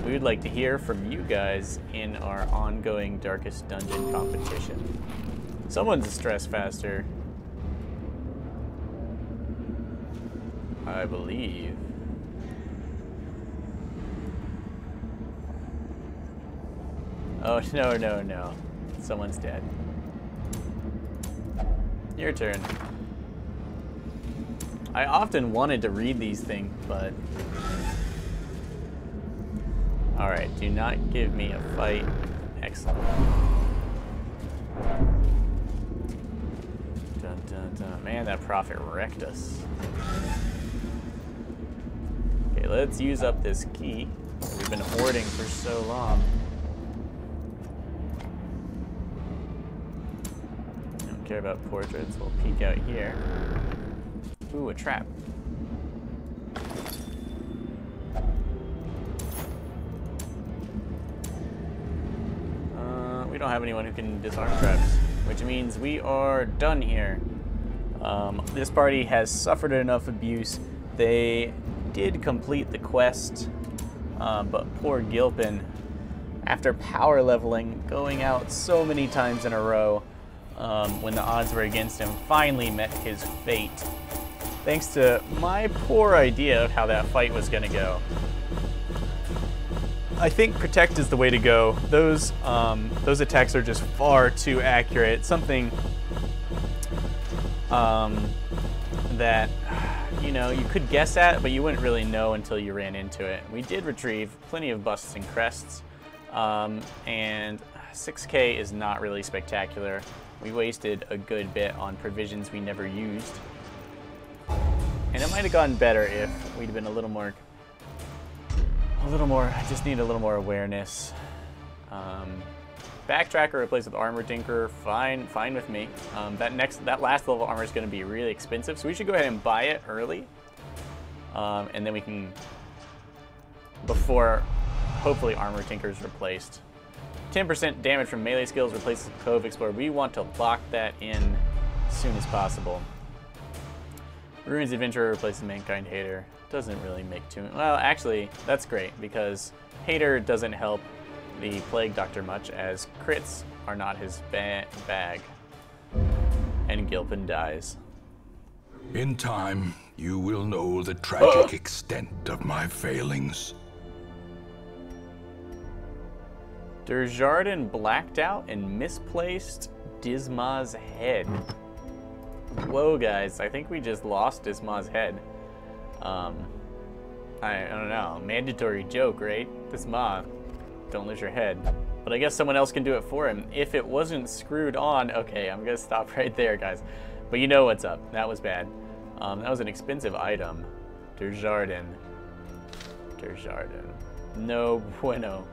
we would like to hear from you guys in our ongoing Darkest Dungeon competition. Someone's a stress faster, I believe. Oh, no, no, no. Someone's dead. Your turn. I often wanted to read these things, but... Alright, do not give me a fight. Excellent. Dun, dun, dun. Man, that prophet wrecked us. Okay, let's use up this key that we've been hoarding for so long. Don't care about portraits. We'll peek out here. Ooh, a trap. We don't have anyone who can disarm traps, which means we are done here. This party has suffered enough abuse. They did complete the quest, but poor Gilpin, after power leveling, going out so many times in a row, when the odds were against him, finally met his fate. Thanks to my poor idea of how that fight was going to go. I think protect is the way to go. Those attacks are just far too accurate. Something that, you know, you could guess at, but you wouldn't really know until you ran into it. We did retrieve plenty of busts and crests, and 6K is not really spectacular. We wasted a good bit on provisions we never used. And it might have gotten better if we'd been a little more, I just need a little more awareness. Backtracker replaced with armor tinker, fine with me. That last level armor is going to be really expensive, so we should go ahead and buy it early. And then we can, before hopefully armor tinker is replaced. 10% damage from melee skills replaces Cove Explorer. We want to lock that in as soon as possible. Ruins Adventurer replaces Mankind Hater. Doesn't really make too much. Well, actually, that's great because Hater doesn't help the Plague Doctor much, as crits are not his bag. And Gilpin dies. In time, you will know the tragic extent of my failings. Desjardins blacked out and misplaced Disma's head. Whoa, guys, I think we just lost Disma's head. I don't know, mandatory joke, right? Disma, don't lose your head. But I guess someone else can do it for him. If it wasn't screwed on, okay, I'm gonna stop right there, guys. But you know what's up, that was bad. That was an expensive item. Desjardins. No bueno.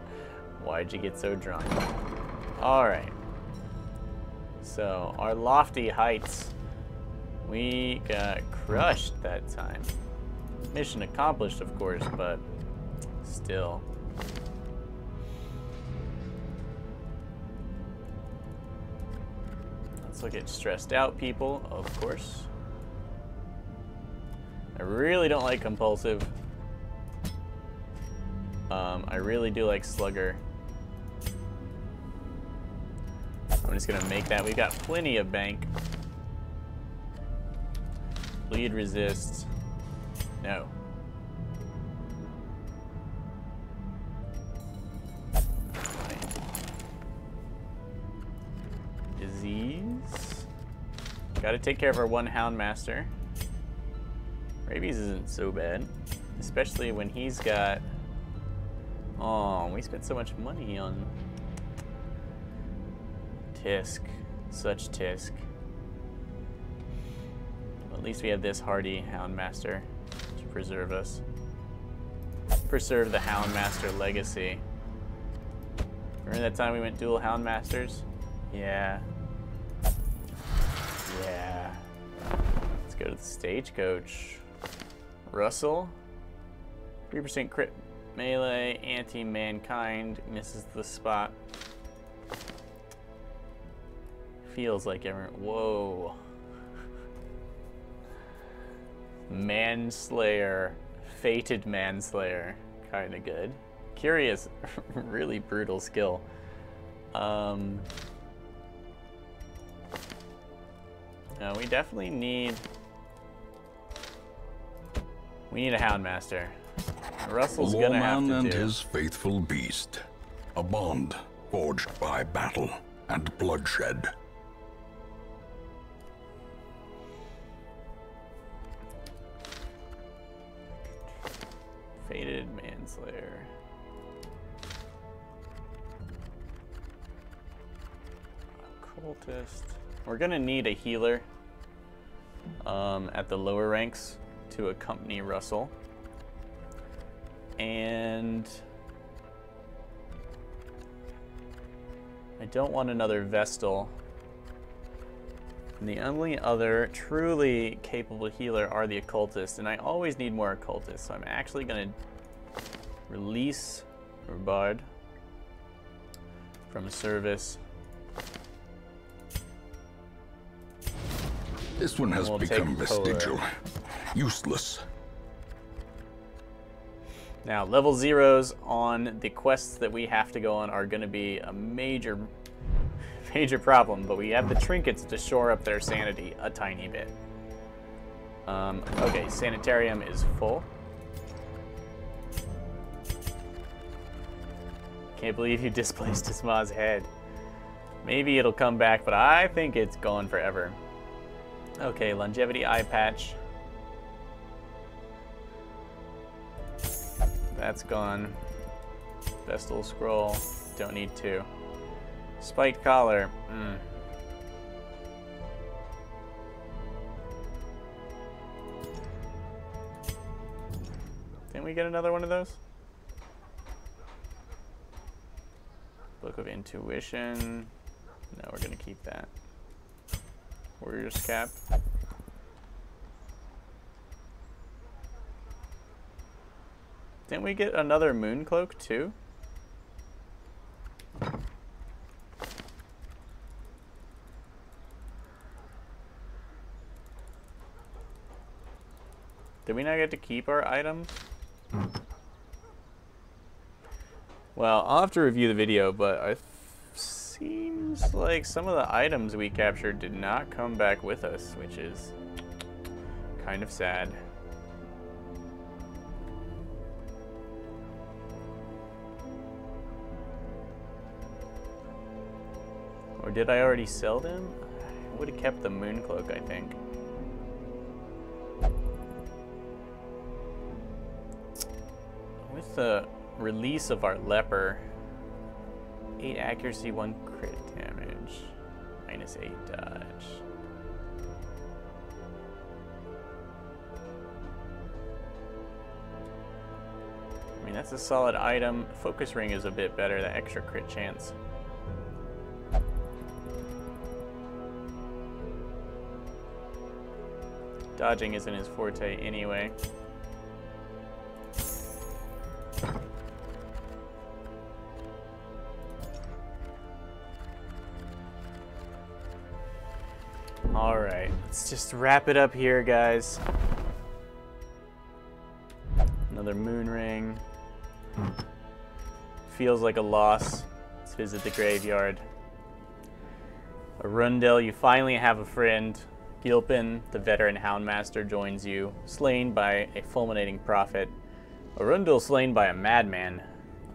Why'd you get so drunk? Alright. So, our lofty heights. We got crushed that time. Mission accomplished, of course, but still. Let's look at stressed out people, of course. I really don't like compulsive. I really do like slugger. I'm just gonna make that. We've got plenty of bank. Bleed resist. No. Disease. Gotta take care of our one Houndmaster. Rabies isn't so bad. Especially when he's got... Oh, we spent so much money on... Tisk. Such Tisk. At least we have this hardy Houndmaster to preserve us. Preserve the Houndmaster legacy. Remember that time we went dual Houndmasters? Yeah. Yeah. Let's go to the stagecoach. Russell. 3% crit melee, anti-mankind, misses the spot. Feels like everyone. Whoa. Manslayer. Fated Manslayer. Kind of good. Curious. Really brutal skill. No, we definitely need... We need a Houndmaster. Russell's gonna have to do. A lawman and his faithful beast. A bond forged by battle and bloodshed. Fated Manslayer. Occultist. We're gonna need a healer at the lower ranks to accompany Russell. And I don't want another Vestal. And the only other truly capable healer are the occultists, and I always need more occultists, so I'm actually going to release Bard from service. This one has become vestigial, useless. Now, level 0s on the quests that we have to go on are going to be a major problem, but we have the trinkets to shore up their sanity a tiny bit. Okay, Sanitarium is full. Can't believe you displaced Isma's head. Maybe it'll come back, but I think it's gone forever. Okay, Longevity Eye Patch. That's gone. Vestal Scroll. Don't need to. Spiked Collar. Didn't we get another one of those? Book of Intuition. No, we're gonna keep that. Warrior's Cap. Didn't we get another Moon Cloak too? Did we not get to keep our items? Well, I'll have to review the video, but it seems like some of the items we captured did not come back with us, which is kind of sad. Or did I already sell them? I would have kept the Moon Cloak, I think. With the release of our leper, 8 accuracy, 1 crit damage, -8 dodge. I mean, that's a solid item. Focus ring is a bit better, that extra crit chance. Dodging isn't his forte anyway. Alright, let's just wrap it up here, guys. Another moon ring. Feels like a loss. Let's visit the graveyard. Arundel, you finally have a friend. Gilpin, the veteran Houndmaster, joins you, slain by a fulminating prophet. Arundel slain by a madman.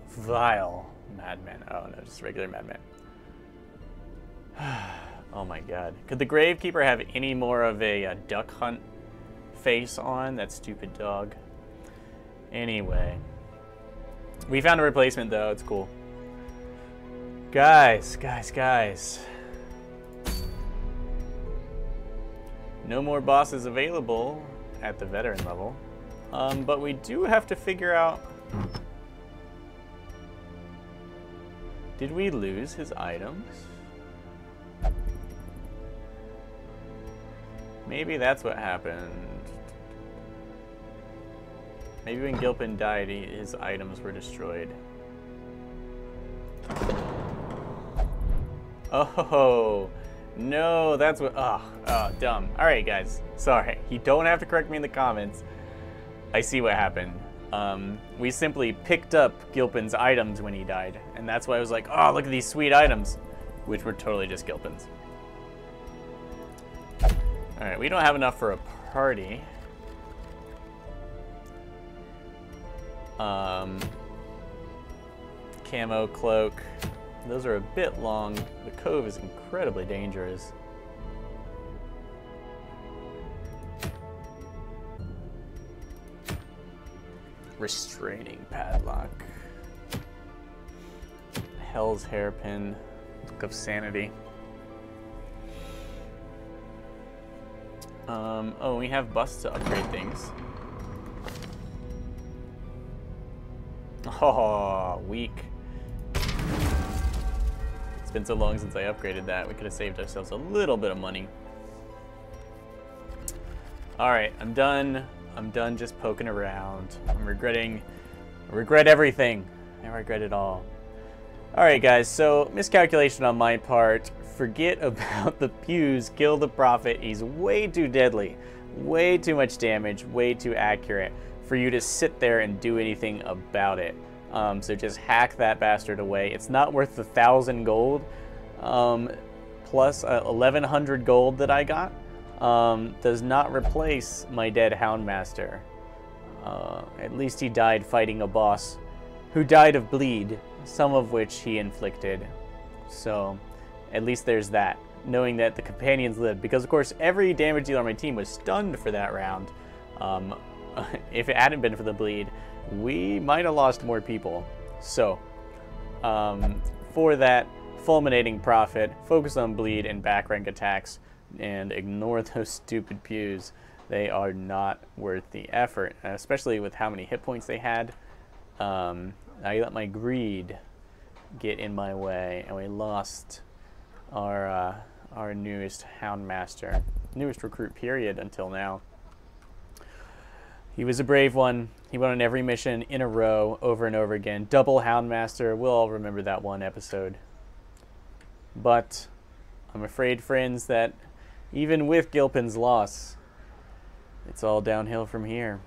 Vile madman. Oh no, just regular madman. Oh my god. Could the Gravekeeper have any more of a duck hunt face on? That stupid dog. Anyway. We found a replacement though, it's cool. Guys. No more bosses available at the veteran level. But we do have to figure out... Did we lose his items? Maybe that's what happened. Maybe when Gilpin died, his items were destroyed. Oh, No, that's what... Oh, dumb. Alright, guys. Sorry. You don't have to correct me in the comments. I see what happened. We simply picked up Gilpin's items when he died. And that's why I was like, oh, look at these sweet items. Which were totally just Gilpin's. Alright, we don't have enough for a party. Camo, cloak. Those are a bit long. The cove is incredibly dangerous. Restraining padlock. Hell's hairpin. Book of sanity. Oh, we have busts to upgrade things. Oh, weak. It's been so long since I upgraded that. We could have saved ourselves a little bit of money. Alright, I'm done. I'm done just poking around. I regret everything. I regret it all. Alright guys, so miscalculation on my part. Forget about the pews. Kill the prophet. He's way too deadly. Way too much damage. Way too accurate for you to sit there and do anything about it. So just hack that bastard away. It's not worth the 1,000 gold plus 1,100 gold that I got. Does not replace my dead Houndmaster. At least he died fighting a boss who died of bleed, some of which he inflicted. So at least there's that, knowing that the companions lived. Because of course every damage dealer on my team was stunned for that round. If it hadn't been for the bleed, we might have lost more people. So for that, fulminating prophet, focus on bleed and back rank attacks, and ignore those stupid pews. They are not worth the effort, especially with how many hit points they had. I let my greed get in my way, and we lost our newest Houndmaster, newest recruit period until now. He was a brave one. He went on every mission in a row, over and over again. Double Houndmaster. We'll all remember that one episode. But I'm afraid, friends, that even with Gilpin's loss, it's all downhill from here.